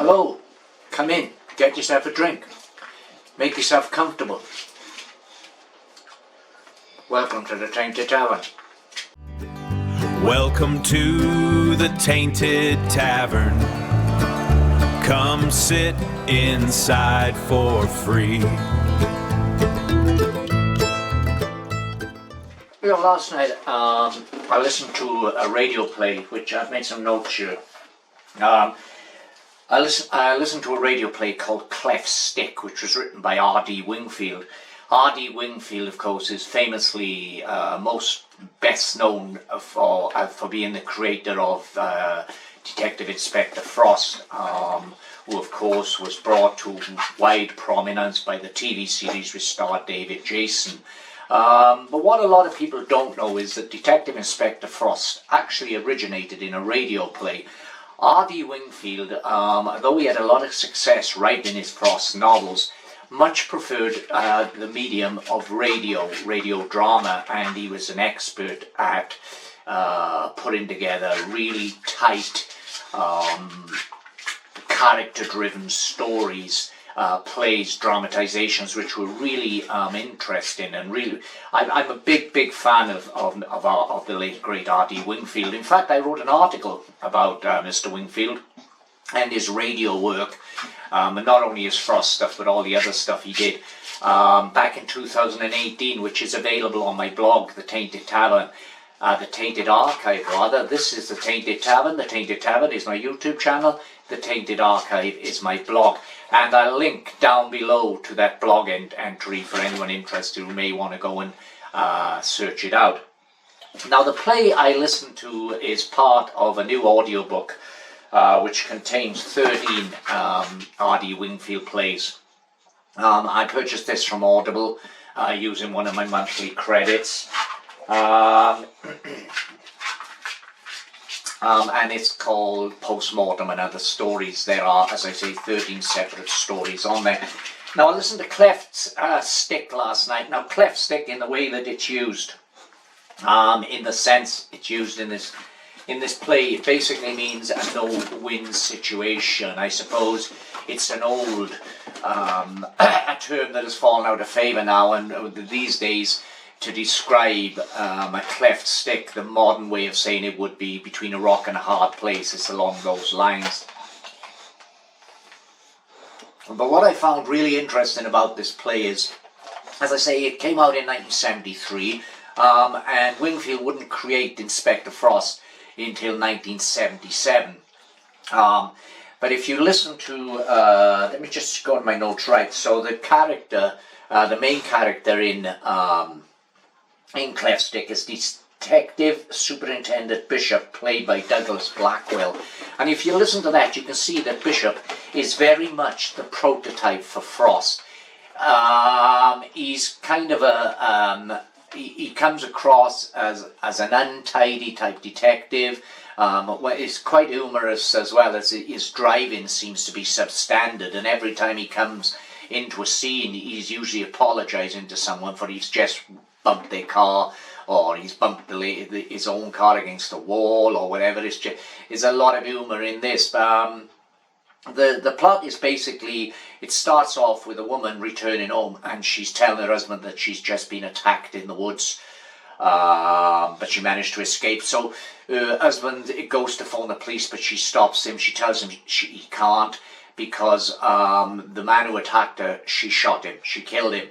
Hello, come in, get yourself a drink, make yourself comfortable. Welcome to the Tainted Tavern. Welcome to the Tainted Tavern. Come sit inside for free. Last night I listened to a radio play, which I've made some notes here. I listened to a radio play called Cleft Stick, which was written by R.D. Wingfield. R.D. Wingfield, of course, is famously most best known for being the creator of Detective Inspector Frost, who of course was brought to wide prominence by the TV series which starred David Jason. But what a lot of people don't know is that Detective Inspector Frost actually originated in a radio play. R.D. Wingfield, though he had a lot of success writing his Frost novels, much preferred the medium of radio drama, and he was an expert at putting together really tight, character-driven stories, plays, dramatizations, which were really interesting, and really, I'm a big fan of the late great R.D. Wingfield. In fact, I wrote an article about Mr. Wingfield and his radio work, and not only his Frost stuff, but all the other stuff he did back in 2018, which is available on my blog, The Tainted Tavern. The Tainted Archive, rather. This is The Tainted Tavern. The Tainted Tavern is my YouTube channel. The Tainted Archive is my blog. And I'll link down below to that blog entry for anyone interested who may want to go and search it out. Now, the play I listened to is part of a new audiobook which contains 13 R.D. Wingfield plays. I purchased this from Audible using one of my monthly credits. And it's called Postmortem and Other Stories. There are, as I say, 13 separate stories on there. Now, I listened to Cleft Stick last night. Now, Cleft Stick, in the way that it's used, in the sense it's used in this play, it basically means a no-win situation. I suppose it's an old a term that has fallen out of favour now, and these days, to describe a cleft stick, the modern way of saying it would be between a rock and a hard place. It's along those lines. But what I found really interesting about this play is, as I say, it came out in 1973, and Wingfield wouldn't create Inspector Frost until 1977. But if you listen to, let me just go on my notes right. So the character, the main character in Cleft Stick is Detective Superintendent Bishop, played by Douglas Blackwell. And if you listen to that, you can see that Bishop is very much the prototype for Frost. He's kind of he comes across as an untidy type detective. He's quite humorous, as well as his driving seems to be substandard, and every time he comes into a scene, he's usually apologising to someone for he's just bumped their car, or he's bumped his own car against a wall, or whatever. There's a lot of humour in this. The plot is basically, it starts off with a woman returning home, and she's telling her husband that she's just been attacked in the woods, but she managed to escape. So her husband goes to phone the police, but she stops him. She tells him he can't, because the man who attacked her, she shot him, she killed him.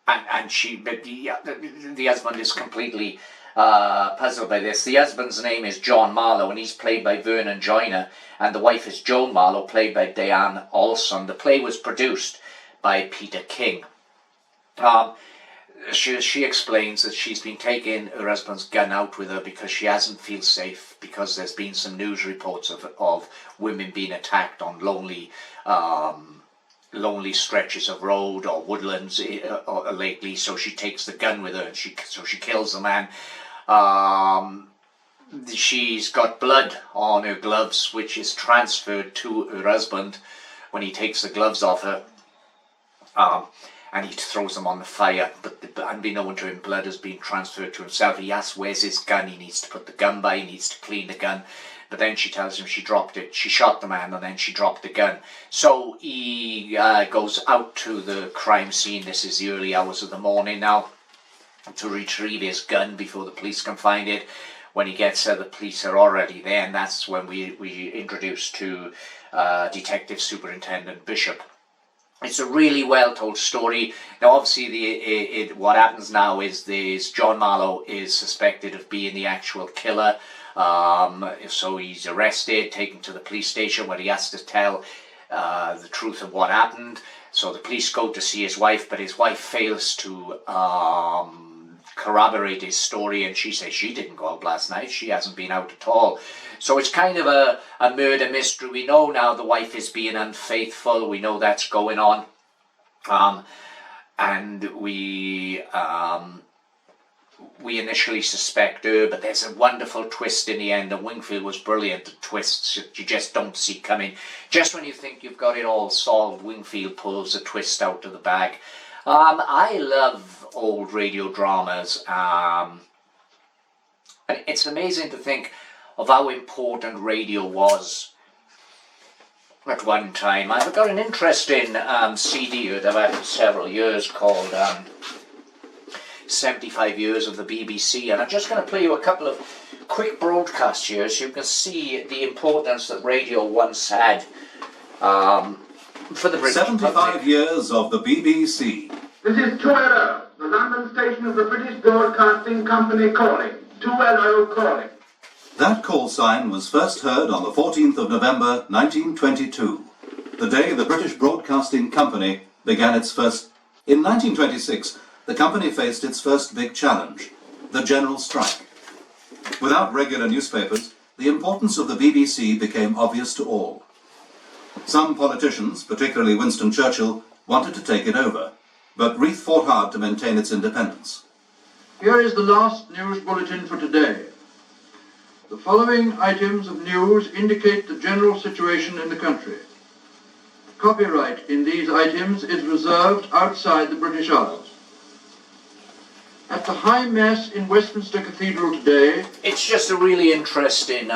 And the husband is completely puzzled by this. The husband's name is John Marlowe, and he's played by Vernon Joyner, and the wife is Joan Marlowe, played by Diane Olson. The play was produced by Peter King. She explains that she's been taking her husband's gun out with her because she doesn't feel safe, because there's been some news reports of women being attacked on lonely stretches of road or woodlands lately, so she takes the gun with her, and she kills the man. She's got blood on her gloves, which is transferred to her husband when he takes the gloves off her, and he throws them on the fire. But unbeknown to him, blood has been transferred to himself. He asks where's his gun. He needs to put the gun by, he needs to clean the gun, but then she tells him she dropped it. She shot the man and then she dropped the gun. So he goes out to the crime scene. This is the early hours of the morning now, to retrieve his gun before the police can find it. When he gets there, the police are already there, and that's when we introduce to Detective Superintendent Bishop. It's a really well told story. Now, obviously, what happens now is John Marlowe is suspected of being the actual killer. So he's arrested, taken to the police station where he has to tell the truth of what happened. So the police go to see his wife, but his wife fails to corroborate his story, and she says she didn't go out last night. She hasn't been out at all. So it's kind of a murder mystery. We know now the wife is being unfaithful. We know that's going on. And we initially suspect her, but there's a wonderful twist in the end, and Wingfield was brilliant at twists that you just don't see coming. Just when you think you've got it all solved, Wingfield pulls a twist out of the bag. I love old radio dramas, and it's amazing to think of how important radio was at one time. I've got an interesting CD that I've had for several years called 75 Years of the BBC, and I'm just going to play you a couple of quick broadcasts here so you can see the importance that radio once had for the British 75 public. years of the BBC. This is 2LO, the London station of the British Broadcasting Company calling. 2LO calling. That call sign was first heard on the 14th of November 1922, the day the British Broadcasting Company began its first... In 1926, the company faced its first big challenge, the general strike. Without regular newspapers, the importance of the BBC became obvious to all. Some politicians, particularly Winston Churchill, wanted to take it over, but Reith fought hard to maintain its independence. Here is the last news bulletin for today. The following items of news indicate the general situation in the country. Copyright in these items is reserved outside the British Isles. At the High Mass in Westminster Cathedral today... It's just a really interesting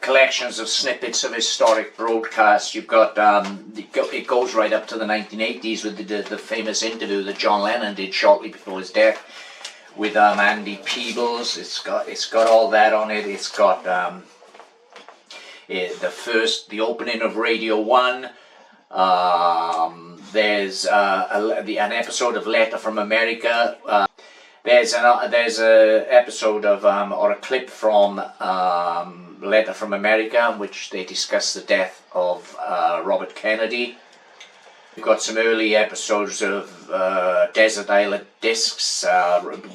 collections of snippets of historic broadcasts. You've got, it goes right up to the 1980s with the famous interview that John Lennon did shortly before his death with Andy Peebles. It's got all that on it. It's got the opening of Radio 1. There's an episode of Letter from America. There's a episode of or a clip from Letter from America in which they discuss the death of Robert Kennedy. We've got some early episodes of Desert Island Discs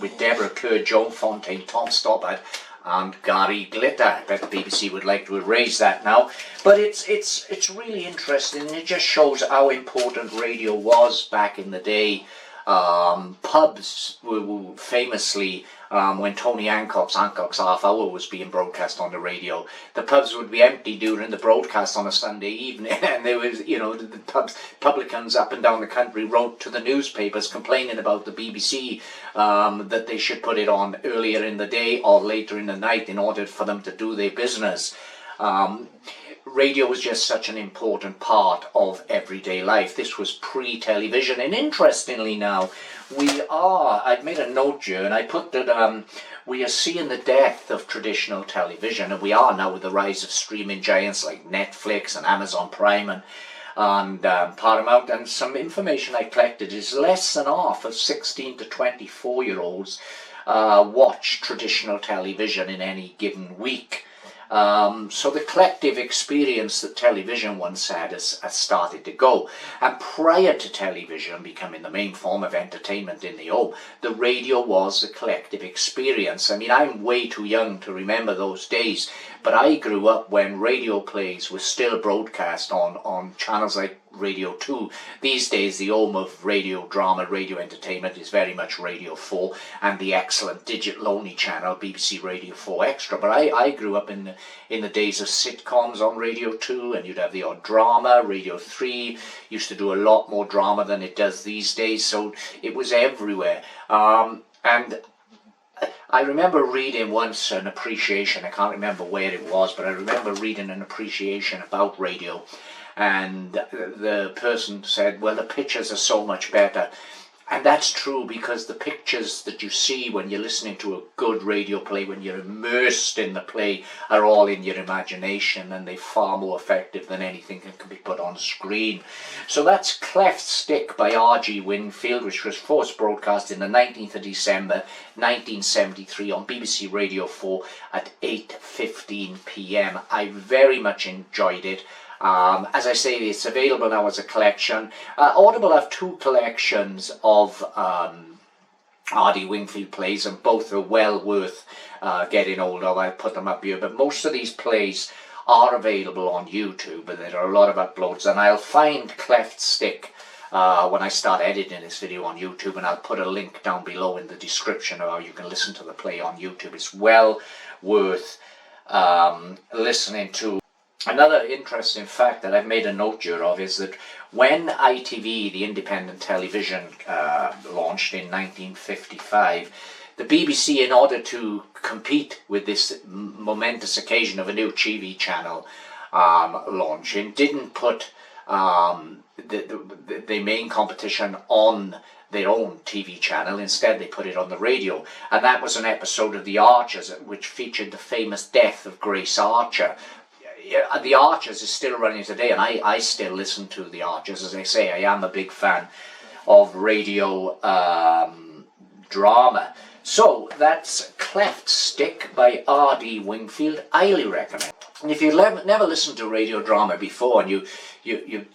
with Deborah Kerr, Joan Fontaine, Tom Stoppard and Gary Glitter. I bet the BBC would like to erase that now. But it's really interesting, and it just shows how important radio was back in the day. Pubs were famously, when Tony Hancock's Half Hour was being broadcast on the radio, the pubs would be empty during the broadcast on a Sunday evening, and there was, the publicans up and down the country wrote to the newspapers complaining about the BBC, that they should put it on earlier in the day or later in the night in order for them to do their business. Radio was just such an important part of everyday life. This was pre-television, and interestingly now, I've made a note here, and I put that we are seeing the death of traditional television, and we are now with the rise of streaming giants like Netflix and Amazon Prime and Paramount. And some information I collected is less than half of 16 to 24-year-olds watch traditional television in any given week. So the collective experience that television once had has started to go. And prior to television becoming the main form of entertainment in the home, the radio was the collective experience. I mean, I'm way too young to remember those days, but I grew up when radio plays were still broadcast on channels like Radio 2. These days, the home of radio drama, radio entertainment is very much Radio 4 and the excellent digital-only channel, BBC Radio 4 Extra. But I grew up in the days of sitcoms on Radio 2, and you'd have the odd drama. Radio 3 used to do a lot more drama than it does these days, so it was everywhere. And I remember reading once an appreciation, I can't remember where it was, but I remember reading an appreciation about radio, and the person said, well, the pictures are so much better. And that's true, because the pictures that you see when you're listening to a good radio play, when you're immersed in the play, are all in your imagination, and they're far more effective than anything that can be put on screen. So that's Cleft Stick by R.G. Wingfield, which was first broadcast in the 19th of December 1973 on BBC Radio 4 at 8:15 p.m. I very much enjoyed it. As I say, it's available now as a collection. Audible have two collections of R.D. Wingfield plays, and both are well worth getting hold of. I'll put them up here, but most of these plays are available on YouTube, and there are a lot of uploads, and I'll find Cleft Stick when I start editing this video on YouTube, and I'll put a link down below in the description of how you can listen to the play on YouTube. It's well worth listening to. Another interesting fact that I've made a note here of is that when ITV, the independent television, launched in 1955, the BBC, in order to compete with this momentous occasion of a new TV channel launching, didn't put the main competition on their own TV channel. Instead, they put it on the radio, and that was an episode of The Archers, which featured the famous death of Grace Archer. The Archers is still running today, and I still listen to The Archers. As I say, I am a big fan of radio drama. So that's Cleft Stick by R.D. Wingfield. Highly recommend. And if you've never listened to radio drama before, and you're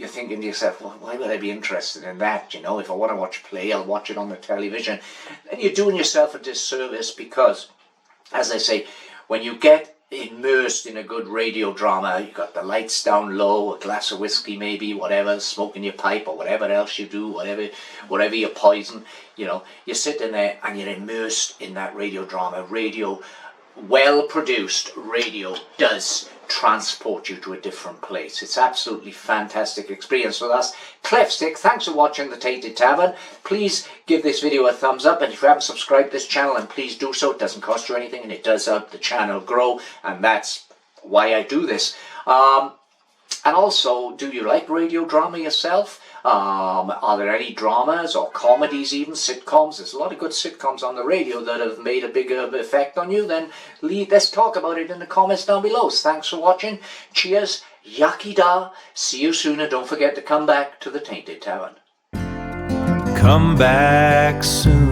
thinking to yourself, well, why would I be interested in that? You know, if I want to watch a play, I'll watch it on the television. Then you're doing yourself a disservice, because, as I say, when you get immersed in a good radio drama, you got the lights down low, a glass of whiskey maybe, whatever, smoking your pipe or whatever else you do, whatever your poison, you know, you're sitting there and you're immersed in that radio drama. Radio, well produced radio, does transport you to a different place. It's absolutely fantastic experience. So that's Cleft Stick. Thanks for watching The Tainted Tavern. Please give this video a thumbs up, and if you haven't subscribed to this channel, then please do so. It doesn't cost you anything, and it does help the channel grow, and that's why I do this. And also, do you like radio drama yourself? Are there any dramas or comedies, even sitcoms? There's a lot of good sitcoms on the radio that have made a bigger effect on you. Then let's talk about it in the comments down below. So thanks for watching. Cheers. Yaki da. See you soon, and don't forget to come back to the Tainted Tavern. Come back soon.